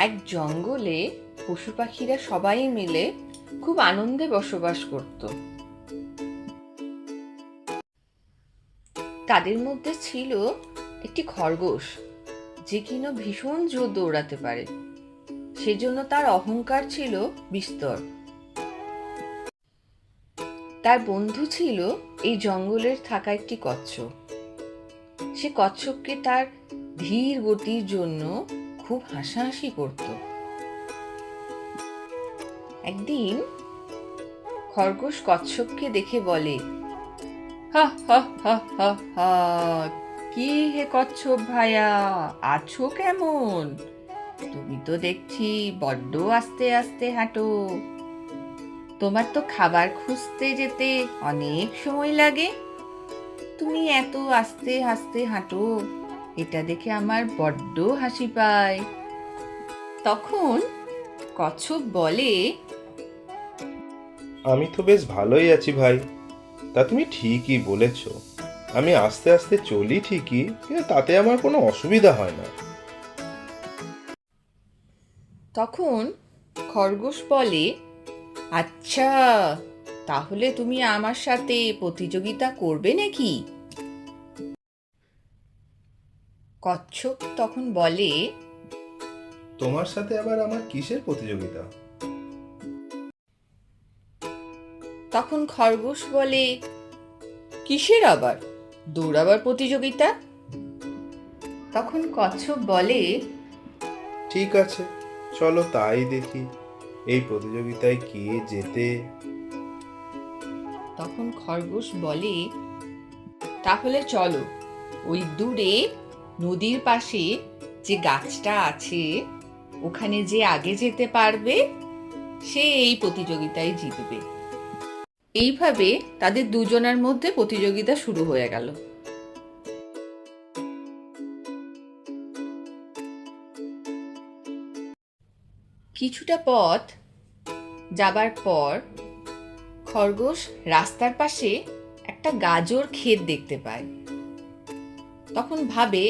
এক জঙ্গলে পশু পাখিরা সবাই মিলে খুব আনন্দে বসবাস করত। তাদের মধ্যে ছিল একটি খরগোশ, যে কিনা ভীষণ জোর দৌড়াতে পারে। সেজন্য তার অহংকার ছিল বিস্তর। তার বন্ধু ছিল এই জঙ্গলের থাকা একটি কচ্ছপ। সে কচ্ছপকে তার ধীর গতির জন্য খুব হাসাহাসি করত। একদিন খরগোশ কচ্ছপকে দেখে বলে, হা হা হা হা হা, কি হে কচ্ছপ ভাইয়া, আছো কেমন? তুমি তো দেখছি বড্ড আস্তে আস্তে হাঁটো। তোমার তো খাবার খুঁজতে যেতে অনেক সময় লাগে। তুমি এত আস্তে আস্তে হাঁটো, এটা দেখে আমার বড্ড হাসি পায়। তখন কচ্ছপ বলে, আমি তো বেশ ভালোই আছি ভাই। তা তুমি ঠিকই বলেছ, আমি আস্তে আস্তে চলি ঠিকই, কিন্তু তাতে আমার কোনো অসুবিধা হয় না। তখন খরগোশ বলে, আচ্ছা, তাহলে তুমি আমার সাথে প্রতিযোগিতা করবে নাকি? কচ্ছপ তখন বলে, তোমার সাথে আবার আমার কিসের প্রতিযোগিতা? তখন খরগোশ বলে, কিসের আবার দৌড়াবার প্রতিযোগিতা? তখন কচ্ছপ বলে, ঠিক আছে, চলো তাই দেখি, এই প্রতিযোগিতায় কে জেতে। তখন খরগোশ বলে, তাহলে চলো, ওই দূরে নদীর পাশে যে গাছটা আছে ওখানে যে আগে যেতে পারবে সে এই প্রতিযোগিতায় জিতবে। এইভাবে তাদের দুজনের মধ্যে প্রতিযোগিতা শুরু হয়ে গেল। কিছুটা পথ যাবার পর খরগোশ রাস্তার পাশে একটা গাজর ক্ষেত দেখতে পায়। তখন ভাবে,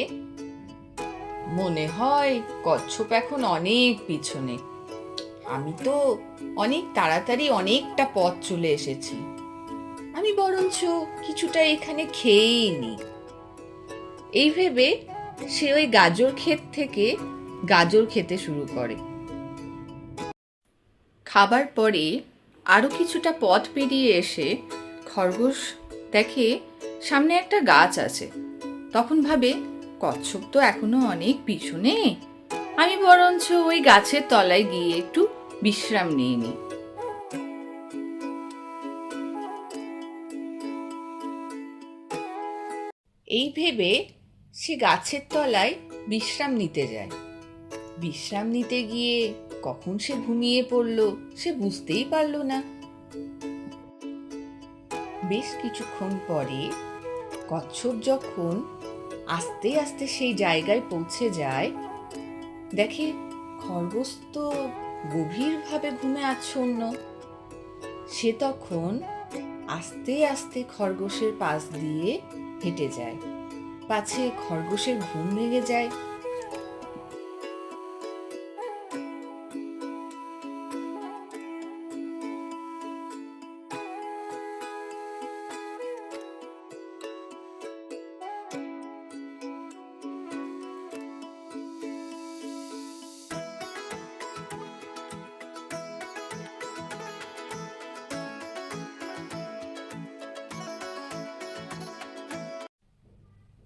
মনে হয় কচ্ছপ এখন অনেক পিছনে। আমি তো অনেক তাড়াতাড়ি অনেকটা পথ চলে এসেছি, আমি বরঞ্চ কিছুটা এখানে খেয়েই নি। এই ভেবে সে ওই গাজর ক্ষেত থেকে গাজর খেতে শুরু করে। খাবার পরে আরো কিছুটা পথ পেরিয়ে এসে খরগোশ দেখে সামনে একটা গাছ আছে। তখন ভাবে, কচ্ছপ তো এখনো অনেক পিছনে, আমি বরঞ্চ ওই গাছের তলায় গিয়ে একটু বিশ্রাম নিয়ে নিই। এই ভেবে সে গাছের তলায় বিশ্রাম নিতে যায়। বিশ্রাম নিতে গিয়ে কখন সে ঘুমিয়ে পড়ল সে বুঝতেই পারল না। বেশ কিছুক্ষণ পরে কচ্ছপ যখন আস্তে আস্তে সেই জায়গায় পৌঁছে যায়, দেখে খরগোশ তো গভীরভাবে ঘুমে আচ্ছন্ন। সে তখন আস্তে আস্তে খরগোশের পাশ দিয়ে হেঁটে যায়, পাছে খরগোশের ঘুম ভেঙে যায়।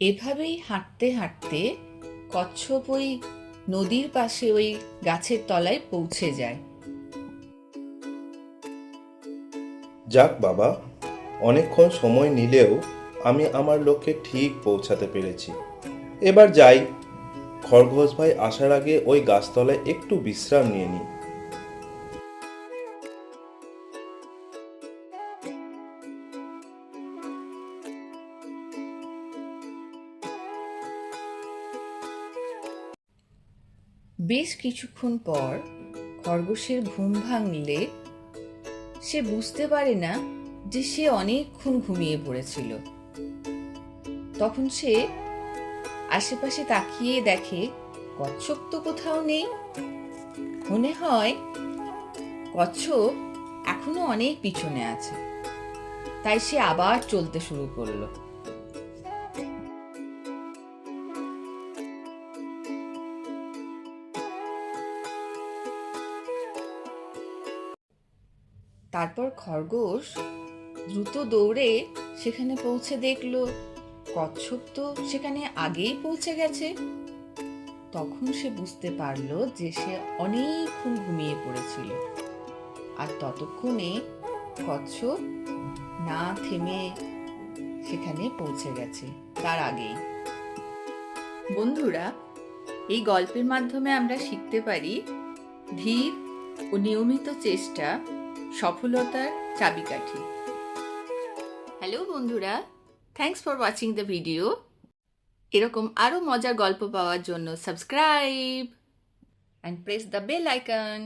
এভাবেই হাঁটতে হাঁটতে কচ্ছপ ওই নদীর পাশে ওই গাছের তলায় পৌঁছে যায়। যাক বাবা, অনেকক্ষণ সময় নিলেও আমি আমার লক্ষ্যে ঠিক পৌঁছাতে পেরেছি। এবার যাই, খরগোশ ভাই আসার আগে ওই গাছতলায় একটু বিশ্রাম নিয়ে নিই। বেশ কিছুক্ষণ পর খরগোশের ঘুম ভাঙলে সে বুঝতে পারে না যে সে অনেকক্ষণ ঘুমিয়ে পড়েছিল। তখন সে আশেপাশে তাকিয়ে দেখে কচ্ছপ তো কোথাও নেই। মনে হয় কচ্ছপ এখনো অনেক পিছনে আছে, তাই সে আবার চলতে শুরু করলো। তারপর খরগোশ দ্রুত দৌড়ে সেখানে পৌঁছে দেখলো কচ্ছপ তো সেখানে আগেই পৌঁছে গেছে। তখন সে বুঝতে পারলো যে সে অনেকক্ষণ ঘুমিয়ে পড়েছিল, আর ততক্ষণে কচ্ছপ না থেমে সেখানে পৌঁছে গেছে তার আগেই। বন্ধুরা, এই গল্পের মাধ্যমে আমরা শিখতে পারি ধীর ও নিয়মিত চেষ্টা সফলতার চাবিকাঠি। হ্যালো বন্ধুরা, thanks for watching the video. এরকম আরো মজার গল্প পাওয়ার জন্য subscribe and press the bell icon.